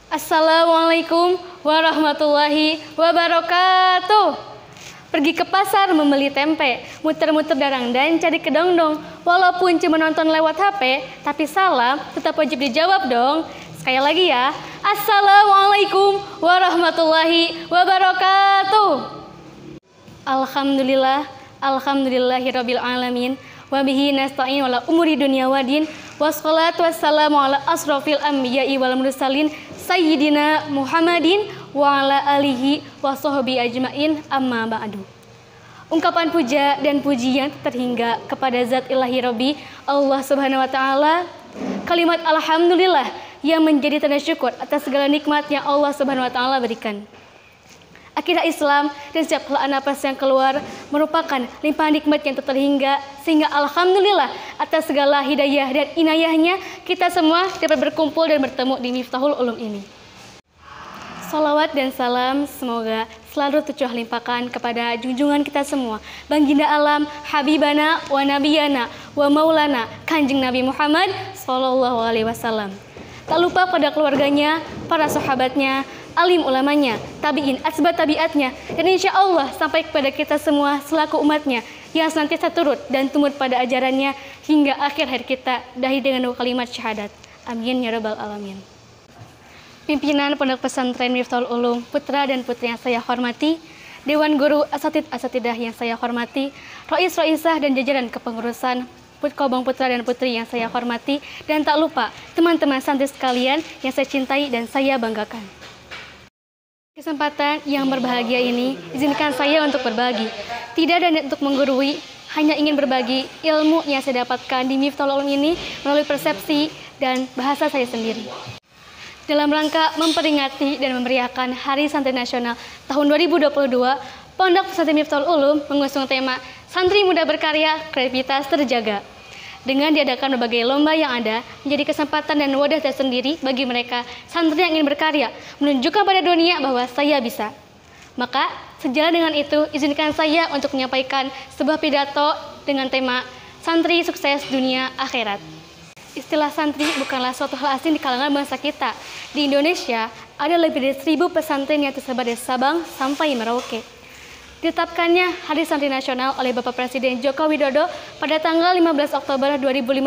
Assalamualaikum warahmatullahi wabarakatuh. Pergi ke pasar membeli tempe, muter-muter darang dan cari kedongdong. Walaupun cuma nonton lewat HP, tapi salam tetap wajib dijawab dong. Sekali lagi ya, Assalamualaikum warahmatullahi wabarakatuh. Alhamdulillahirabbil alamin. Wa bihi nasta'in wala umuri dunya wadin. Wassalatu wassalamu ala asrofil anbiya'i wal mursalin Sayyidina Muhammadin wa ala alihi wa sahbihi ajmain, amma ba'du. Ungkapan puja dan pujian terhingga kepada Zat Ilahi Rabbi Allah Subhanahu wa taala. Kalimat alhamdulillah yang menjadi tanda syukur atas segala nikmat yang Allah Subhanahu wa taala berikan. Akidah Islam dan setiap helaan napas yang keluar merupakan limpahan nikmat yang terhingga, sehingga alhamdulillah atas segala hidayah dan inayahnya kita semua dapat berkumpul dan bertemu di Miftahul Ulum ini. Salawat dan salam semoga selalu tercurah limpahkan kepada junjungan kita semua, Baginda Alam, Habibana wa Nabiyana wa Maulana Kanjeng Nabi Muhammad Sallallahu Alaihi Wasallam. Tak lupa pada keluarganya, para sahabatnya, alim ulamanya, tabi'in, asbat tabiatnya, dan insya Allah sampai kepada kita semua selaku umatnya yang senantiasa turut dan tumut pada ajarannya hingga akhir hayat kita dahi dengan kalimat syahadat. Amin ya rabbal alamin. Pimpinan Pondok Pesantren Miftahul Ulum, putra dan putri yang saya hormati, Dewan Guru Asatidah yang saya hormati, Roisah dan jajaran kepengurusan Kobong putra dan putri yang saya hormati, dan tak lupa teman-teman santri sekalian yang saya cintai dan saya banggakan. Kesempatan yang berbahagia ini izinkan saya untuk berbagi, tidak dan untuk menggurui, hanya ingin berbagi ilmu yang saya dapatkan di Miftahul Ulum ini melalui persepsi dan bahasa saya sendiri. Dalam rangka memperingati dan memeriahkan Hari Santri Nasional tahun 2022, Pondok Pesantren Miftahul Ulum mengusung tema Santri Muda Berkarya, Kreativitas Terjaga. Dengan diadakan berbagai lomba yang ada, menjadi kesempatan dan wadah tersendiri bagi mereka santri yang ingin berkarya, menunjukkan pada dunia bahwa saya bisa. Maka, sejalan dengan itu, izinkan saya untuk menyampaikan sebuah pidato dengan tema Santri Sukses Dunia Akhirat. Istilah santri bukanlah suatu hal asing di kalangan bangsa kita. Di Indonesia, ada lebih dari 1.000 pesantren yang tersebar dari Sabang sampai Merauke. Ditetapkannya Hari Santri Nasional oleh Bapak Presiden Joko Widodo pada tanggal 15 Oktober 2015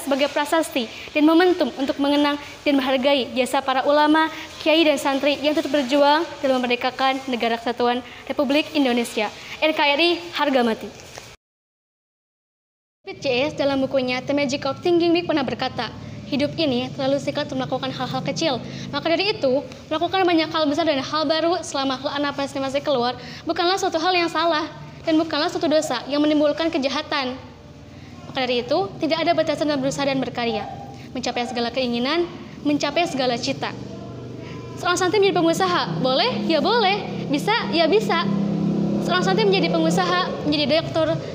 sebagai prasasti dan momentum untuk mengenang dan menghargai jasa para ulama, kiai dan santri yang terus berjuang dalam memerdekakan Negara Kesatuan Republik Indonesia, NKRI harga mati. David C.S. dalam bukunya The Magic of Thinking Big pernah berkata, hidup ini terlalu singkat untuk melakukan hal-hal kecil. Maka dari itu, melakukan banyak hal besar dan hal baru selama helaan napas masih keluar bukanlah suatu hal yang salah dan bukanlah suatu dosa yang menimbulkan kejahatan. Maka dari itu, tidak ada batasan dalam berusaha dan berkarya, mencapai segala keinginan, mencapai segala cita. Seorang santri menjadi pengusaha, boleh? Ya boleh. Bisa? Ya bisa. Seorang santri menjadi pengusaha, menjadi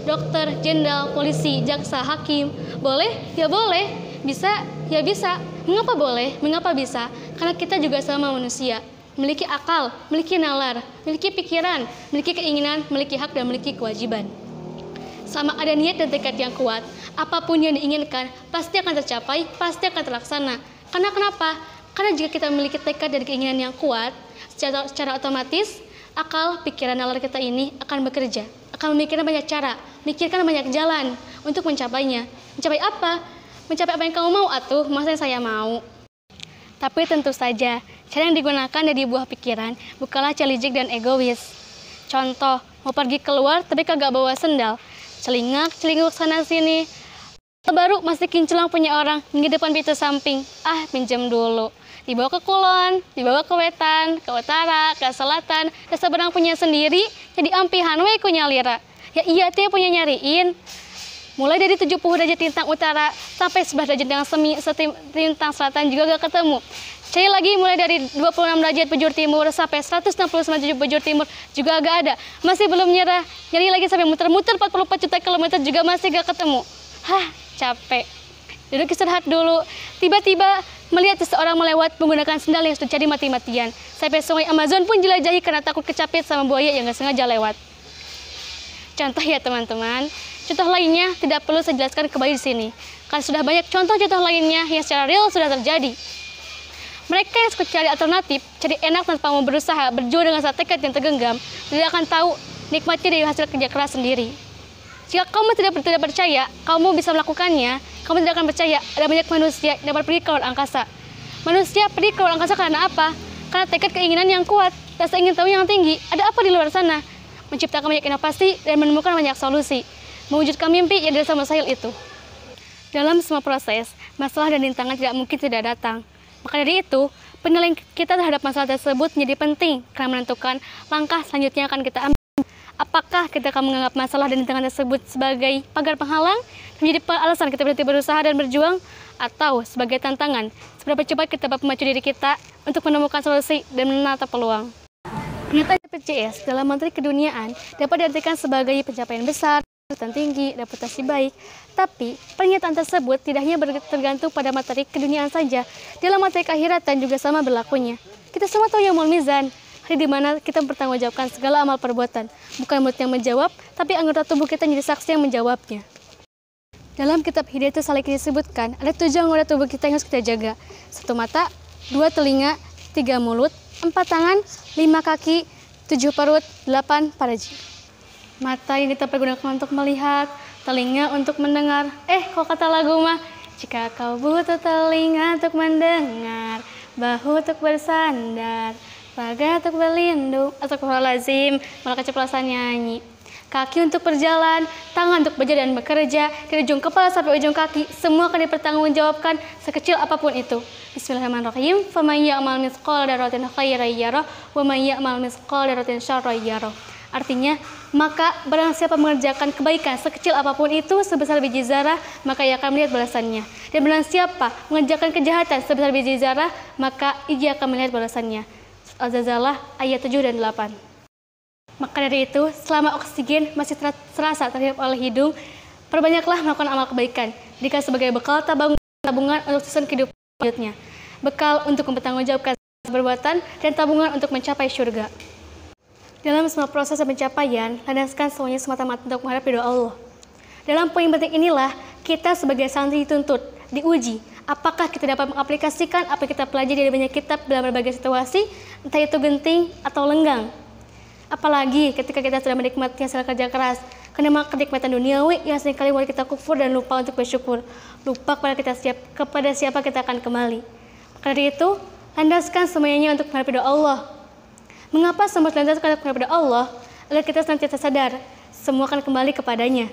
dokter, jenderal, polisi, jaksa, hakim, boleh? Ya boleh. Bisa? Ya bisa. Mengapa boleh? Mengapa bisa? Karena kita juga sama manusia. Memiliki akal, memiliki nalar, memiliki pikiran, memiliki keinginan, memiliki hak dan memiliki kewajiban. Sama ada niat dan tekad yang kuat, apapun yang diinginkan pasti akan tercapai, pasti akan terlaksana. Karena kenapa? Karena jika kita memiliki tekad dan keinginan yang kuat, secara otomatis akal, pikiran, nalar kita ini akan bekerja, akan memikirkan banyak cara, memikirkan banyak jalan untuk mencapainya. Mencapai apa? Mencapai apa yang kamu mau atuh, masa yang saya mau. Tapi tentu saja, cara yang digunakan dari buah pikiran bukanlah celijik dan egois. Contoh, mau pergi keluar tapi kagak bawa sendal, celingak-celinguk sana sini. Baru masih kincelang punya orang, di depan pintu samping, pinjam dulu. Dibawa ke kulon, dibawa ke wetan, ke utara, ke selatan, dan seberang punya sendiri, jadi ampihan we ku nyalira. Ya iya teh punya nyariin. Mulai dari 70 derajat tintang utara sampai 11 derajat yang tintang selatan juga gak ketemu. Cari lagi mulai dari 26 derajat bujur timur sampai 169 derajat bujur timur juga gak ada. Masih belum nyerah, nyari lagi sampai muter-muter 44 juta kilometer juga masih gak ketemu. Capek. Duduk istirahat dulu. Tiba-tiba melihat seseorang melewat menggunakan sendal yang sudah jadi mati-matian. Sampai sungai Amazon pun jelajahi karena takut kecapit sama buaya yang gak sengaja lewat. Contoh ya teman-teman. Contoh lainnya tidak perlu saya jelaskan kembali di sini, karena sudah banyak contoh-contoh lainnya yang secara real sudah terjadi. Mereka yang suka cari alternatif, cari enak tanpa mau berusaha, berjuang dengan tekad yang tergenggam, tidak akan tahu nikmatnya dari hasil kerja keras sendiri. Jika kamu tidak percaya, kamu bisa melakukannya, kamu tidak akan percaya ada banyak manusia yang dapat pergi ke luar angkasa. Manusia pergi ke luar angkasa karena apa? Karena tekad keinginan yang kuat, rasa ingin tahu yang tinggi. Ada apa di luar sana? Menciptakan banyak inovasi dan menemukan banyak solusi. Mewujudkan mimpi yang tidak mustahil itu. Dalam semua proses, masalah dan rintangan tidak mungkin tidak datang. Maka dari itu, penilaian kita terhadap masalah tersebut menjadi penting karena menentukan langkah selanjutnya akan kita ambil. Apakah kita akan menganggap masalah dan rintangan tersebut sebagai pagar penghalang, menjadi alasan kita berhenti berusaha dan berjuang, atau sebagai tantangan, seberapa cepat kita dapat memacu diri kita untuk menemukan solusi dan menata peluang. Pernyataan BPJS dalam Menteri Keduniaan dapat diartikan sebagai pencapaian besar, reputasi tinggi, reputasi baik. Tapi, pernyataan tersebut tidak hanya tergantung pada materi keduniaan saja. Dalam materi keakhiratan juga sama berlakunya. Kita semua tahu yaumul mizan, hari di mana kita mempertanggungjawabkan segala amal perbuatan. Bukan mulut yang menjawab, tapi anggota tubuh kita menjadi saksi yang menjawabnya. Dalam kitab Hidayatus Salikin disebutkan, ada 7 anggota tubuh kita yang harus kita jaga. 1 mata, 2 telinga, 3 mulut, 4 tangan, 5 kaki, 7 perut, 8 paraji. Mata yang kita pergunakan untuk melihat, telinga untuk mendengar. Kok kata lagu mah, jika kau butuh telinga untuk mendengar, bahu untuk bersandar, raga untuk berlindung. Astagfirullahaladzim, malah keceplosan nyanyi. Kaki untuk berjalan, tangan untuk bekerja dan bekerja, dari ujung kepala sampai ujung kaki, semua akan dipertanggungjawabkan sekecil apapun itu. Bismillahirrahmanirrahim. Faman ya'mal mithqala dzarratin khairan yarah, wa man ya'mal mithqala dzarratin syarran yarah. Artinya, maka barang siapa mengerjakan kebaikan sekecil apapun itu sebesar biji zarah, maka ia akan melihat balasannya. Dan barang siapa mengerjakan kejahatan sebesar biji zarah, maka ia akan melihat balasannya. Al-Zalzalah ayat 7 dan 8. Maka dari itu, selama oksigen masih terasa terhirup oleh hidung, perbanyaklah melakukan amal kebaikan. Jika sebagai bekal tabungan untuk susun kehidupan selanjutnya, bekal untuk mempertanggungjawabkan perbuatan, dan tabungan untuk mencapai surga. Dalam semua proses pencapaian, landaskan semuanya semata-mata untuk menghadap ridho Allah. Dalam poin penting inilah, kita sebagai santri dituntut, diuji, apakah kita dapat mengaplikasikan apa yang kita pelajari dari banyak kitab dalam berbagai situasi, entah itu genting atau lenggang. Apalagi ketika kita sudah menikmati hasil kerja keras, karena kenikmatan duniawi yang seringkali membuat kita kufur dan lupa untuk bersyukur, lupa kepada siapa kita akan kembali. Maka dari itu, landaskan semuanya untuk menghadap ridho Allah. Mengapa semua landaskan kepada Allah? Agar kita senantiasa sadar, semua akan kembali kepadanya.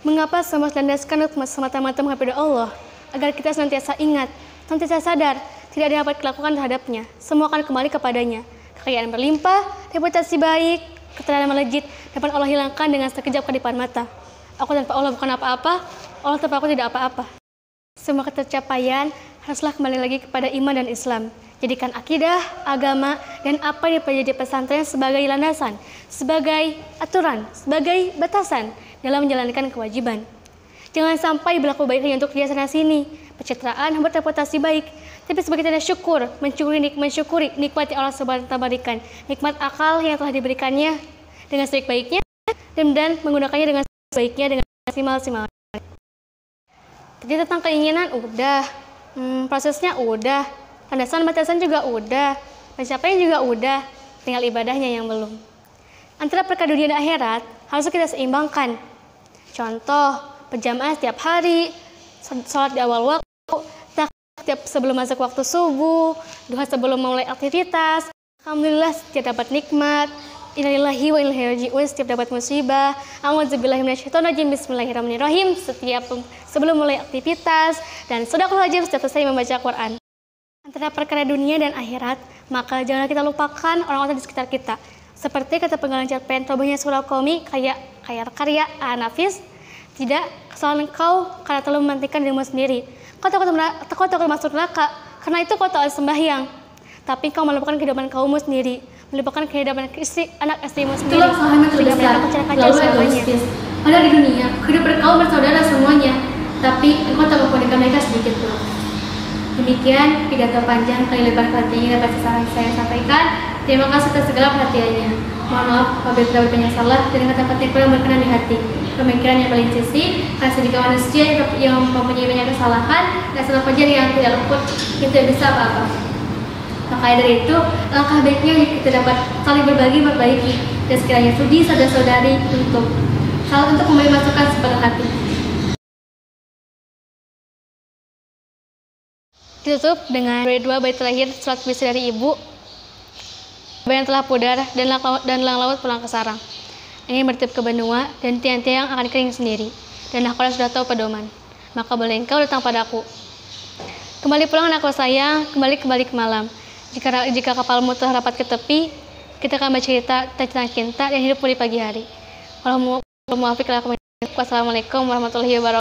Mengapa semua landaskan untuk semata-mata menghadap Allah? Agar kita senantiasa ingat, senantiasa sadar, tidak ada yang dapat dilakukan terhadapnya. Semua akan kembali kepadanya. Kekayaan berlimpah, reputasi baik, keterangan melejit, dapat Allah hilangkan dengan sekejap kedipan mata. Aku tanpa Allah bukan apa-apa, Allah tanpa aku tidak apa-apa. Semua ketercapaian haruslah kembali lagi kepada iman dan Islam. Jadikan akidah, agama, dan apa yang dipelajari pesantren sebagai landasan, sebagai aturan, sebagai batasan dalam menjalankan kewajiban. Jangan sampai berlaku baik hanya untuk dia sana-sini, pencitraan, reputasi baik, tapi sebagai tanda syukur, mensyukuri nikmat yang Allah Subhanahu wa Ta'ala berikan, nikmat akal yang telah diberikannya dengan sebaik-baiknya, dan menggunakannya dengan sebaiknya dengan maksimal. Jadi tentang keinginan udah, prosesnya udah, landasan batasan juga udah, pencapaian juga udah, tinggal ibadahnya yang belum. Antara perkara dunia dan akhirat harus kita seimbangkan. Contoh, berjamaah setiap hari, sholat di awal waktu, setiap sebelum masuk waktu subuh, duha sebelum mulai aktivitas. Alhamdulillah setiap dapat nikmat. Innalillahi wa inna ilaihi raji'un setiap dapat musibah. A'udzubillahi minasyaitonirrajim. Bismillahirrahmanirrahim setiap sebelum mulai aktivitas, dan sedekah wajib setiap selesai membaca Quran. Antara perkara dunia dan akhirat, maka janganlah kita lupakan orang-orang di sekitar kita. Seperti kata penggalan cerpen Tobahnya Surau Qaumi, karya Nafis, tidak kesalahan engkau karena telah mementingkan dirimu sendiri. Kau takut masuk neraka, karena itu kau tak sembahyang. Tapi kau melupakan kehidupan kaummu sendiri, melupakan kehidupan anak istrimu sendiri. Itulah kesalahan yang terbesar, lalu egoistis. Padahal di dunia, kehidupan kau bersaudara semuanya, tapi engkau tak memperhatikan mereka sedikit pun. Demikian pidato panjang kali lebar pentingnya dapat saya sampaikan. Terima kasih atas segala perhatiannya. Mohon maaf apabila terdapat banyak salah dan kata-kata yang kurang berkenan di hati. pemikiran yang paling sisi, karena jika manusia yang mempunyai banyak kesalahan dan salah fajar yang tidak luput itu tidak bisa apa-apa. Maka dari itu, langkah baiknya kita dapat saling berbagi dan sekiranya sudi saudara-saudari untuk memberi masukan sepenuh hati. Ditutup dengan dua bait terakhir surat puisi dari ibu. Yang telah pudar dan lang laut pulang ke sarang. Angin bertiup ke benua dan tiang-tiang akan kering sendiri. Dan aku sudah tahu pedoman. Maka boleh engkau datang padaku. Kembali pulang anakku sayang, kembali ke malam. Jika kapalmu telah rapat ke tepi, kita akan bercerita tentang cinta dan hidupmu di pagi hari. Wassalamualaikum warahmatullahi wabarakatuh.